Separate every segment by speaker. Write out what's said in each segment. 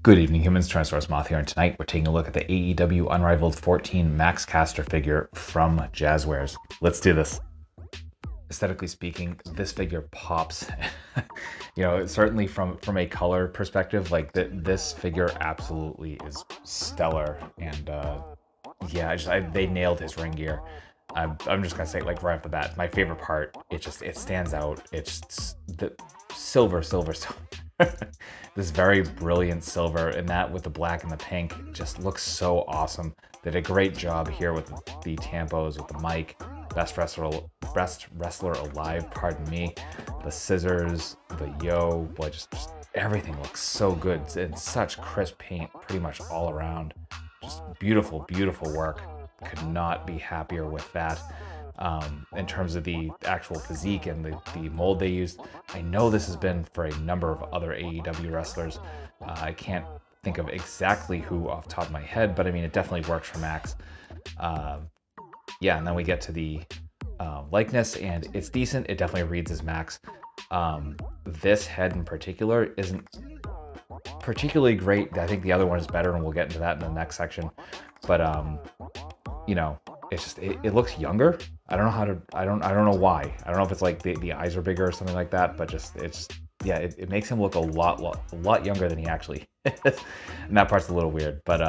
Speaker 1: Good evening, humans. Tyrannosaurus Moth here, and tonight we're taking a look at the AEW Unrivaled 14 Max Caster figure from Jazwares. Let's do this. Aesthetically speaking, this figure pops. You know, certainly from a color perspective, like this figure absolutely is stellar. And yeah, they nailed his ring gear. I'm just gonna say, like, right off the bat, my favorite part. It stands out. It's the silver. This very brilliant silver, and that with the black and the pink just looks so awesome. They did a great job here with the tampos, with the mic, best wrestler alive, pardon me, the scissors, the yo, boy, just everything looks so good. It's such crisp paint pretty much all around. Just beautiful work. Could not be happier with that. In terms of the actual physique and the mold they used, I know this has been for a number of other AEW wrestlers. I can't think of exactly who off the top of my head, but I mean, it definitely works for Max. Yeah, and then we get to the likeness, and it's decent. It definitely reads as Max. This head in particular isn't particularly great. I think the other one is better, and we'll get into that in the next section. But you know, it's just it looks younger. I don't know how to. I don't know why. I don't know if it's like the eyes are bigger or something like that. But yeah, it makes him look a lot younger than he actually is. And that part's a little weird. But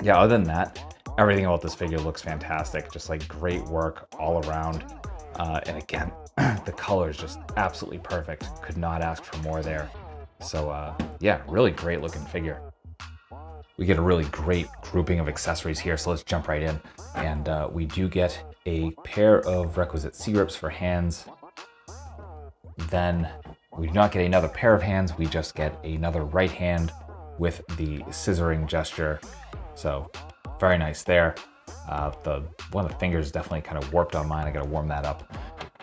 Speaker 1: yeah, other than that, everything about this figure looks fantastic. Just like great work all around. And again, the color is just absolutely perfect. Could not ask for more there. So yeah, really great looking figure. We get a really great grouping of accessories here, so let's jump right in. And we do get a pair of requisite C-grips for hands. Then we do not get another pair of hands, we just get another right hand with the scissoring gesture. So very nice there. One of the fingers definitely kind of warped on mine. I gotta warm that up.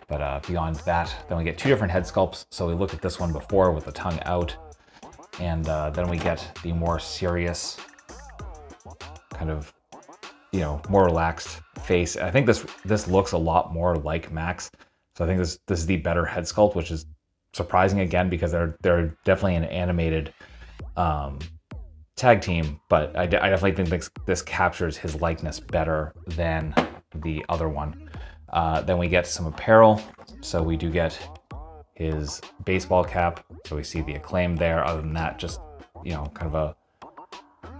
Speaker 1: But beyond that, then we get two different head sculpts. So we looked at this one before with the tongue out. And then we get the more serious, kind of, you know, more relaxed face. I think this looks a lot more like Max. So I think this is the better head sculpt, which is surprising again, because they're definitely an animated tag team. But I definitely think this captures his likeness better than the other one. Then we get some apparel. So we do get his baseball cap, so we see the Acclaim there. Other than that, just, you know, kind of a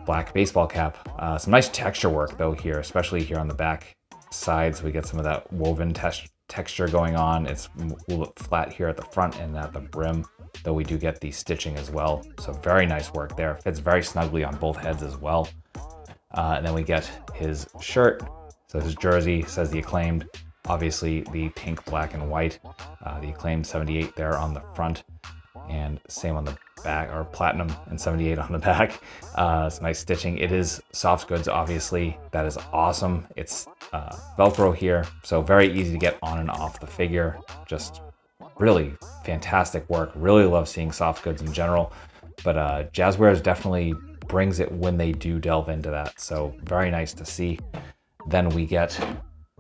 Speaker 1: black baseball cap. Some nice texture work though here, especially here on the back sides. We get some of that woven texture going on. It's a little bit flat here at the front and at the brim, though we do get the stitching as well. So very nice work there. Fits very snugly on both heads as well. And then we get his shirt. So his jersey says the Acclaimed. Obviously the pink, black, and white, the Acclaim 78 there on the front, and same on the back, or platinum and 78 on the back. Some nice stitching. It is soft goods, obviously. That is awesome. It's Velcro here, so very easy to get on and off the figure. Just really fantastic work. Really love seeing soft goods in general, but Jazwares definitely brings it when they do delve into that. So very nice to see. Then we get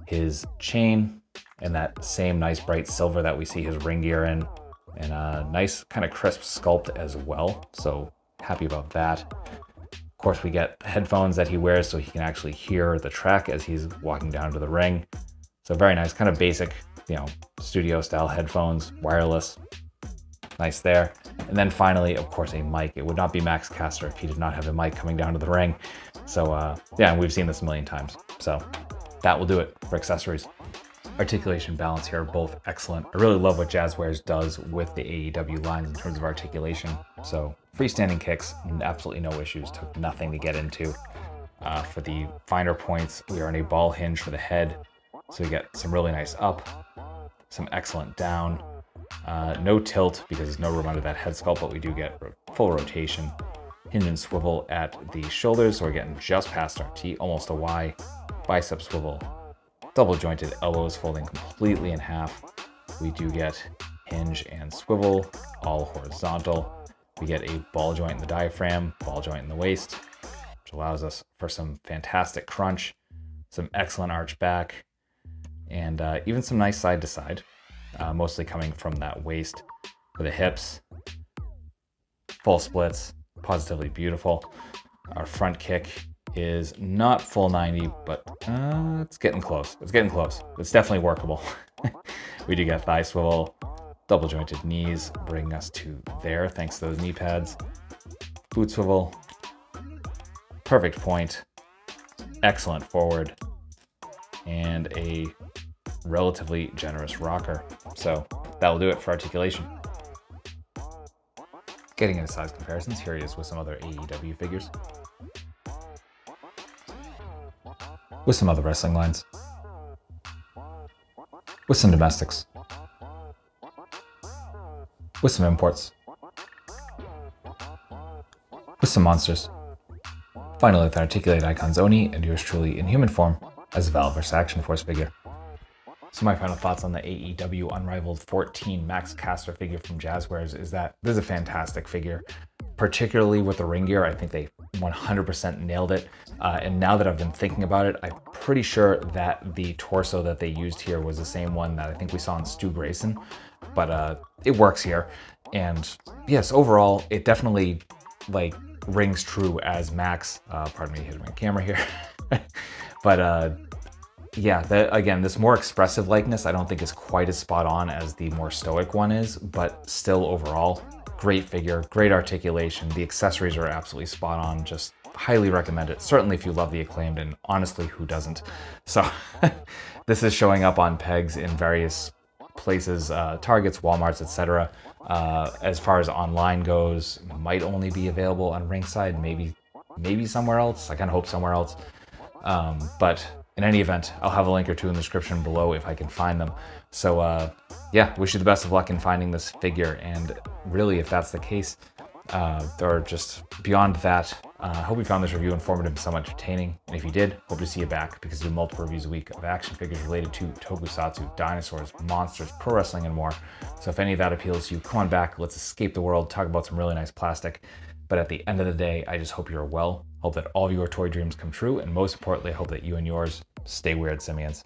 Speaker 1: his chain and that same nice bright silver that we see his ring gear in, and a nice kind of crisp sculpt as well. So happy about that. Of course, we get headphones that he wears so he can actually hear the track as he's walking down to the ring. So very nice, kind of basic, you know, studio style headphones, wireless. Nice there. And then finally, of course, a mic. It would not be Max Caster if he did not have a mic coming down to the ring. So yeah, and we've seen this a million times. So that will do it for accessories. Articulation, balance here, both excellent. I really love what Jazwares does with the AEW lines in terms of articulation. So freestanding kicks, absolutely no issues, took nothing to get into. For the finer points, we are in a ball hinge for the head. So we get some really nice up, some excellent down. No tilt because there's no room under that head sculpt, but we do get full rotation. Hinge and swivel at the shoulders, so we're getting just past our T, almost a Y. Bicep swivel, double jointed elbows folding completely in half. We do get hinge and swivel, all horizontal. We get a ball joint in the diaphragm, ball joint in the waist, which allows us for some fantastic crunch, some excellent arch back, and even some nice side to side, mostly coming from that waist. For the hips, full splits, positively beautiful. Our front kick is not full 90, but it's getting close. It's getting close. It's definitely workable. We do get thigh swivel, double jointed knees, bringing us to there thanks to those knee pads. Boot swivel, perfect point, excellent forward, and a relatively generous rocker. So that'll do it for articulation. Getting into size comparisons, here he is with some other AEW figures. With some other wrestling lines. With some domestics. With some imports. With some monsters. Finally, with articulated icons Oni and yours truly in human form as a Valve vs. Action Force figure. So my final thoughts on the AEW Unrivaled 14 Max Caster figure from Jazwares is that this is a fantastic figure, particularly with the ring gear. I think they 100% nailed it. And now that I've been thinking about it, I'm pretty sure that the torso that they used here was the same one that I think we saw in Stu Grayson, but it works here. And yes, overall, it definitely like rings true as Max. Pardon me, hitting my camera here. But yeah, again, this more expressive likeness I don't think is quite as spot on as the more stoic one is, but still overall, great figure, great articulation. The accessories are absolutely spot on. Just highly recommend it. Certainly if you love the Acclaimed, and honestly, who doesn't? So this is showing up on pegs in various places, Targets, Walmarts, etc. As far as online goes, might only be available on Ringside, maybe somewhere else. I kind of hope somewhere else. But in any event, I'll have a link or two in the description below if I can find them. So yeah, wish you the best of luck in finding this figure. And really, if that's the case, or just beyond that, hope you found this review informative and somewhat entertaining. And if you did, hope to see you back, because I do multiple reviews a week of action figures related to tokusatsu, dinosaurs, monsters, pro wrestling, and more. So if any of that appeals to you, come on back. Let's escape the world, talk about some really nice plastic. But at the end of the day, I just hope you're well. Hope that all of your toy dreams come true. And most importantly, I hope that you and yours stay weird, simians.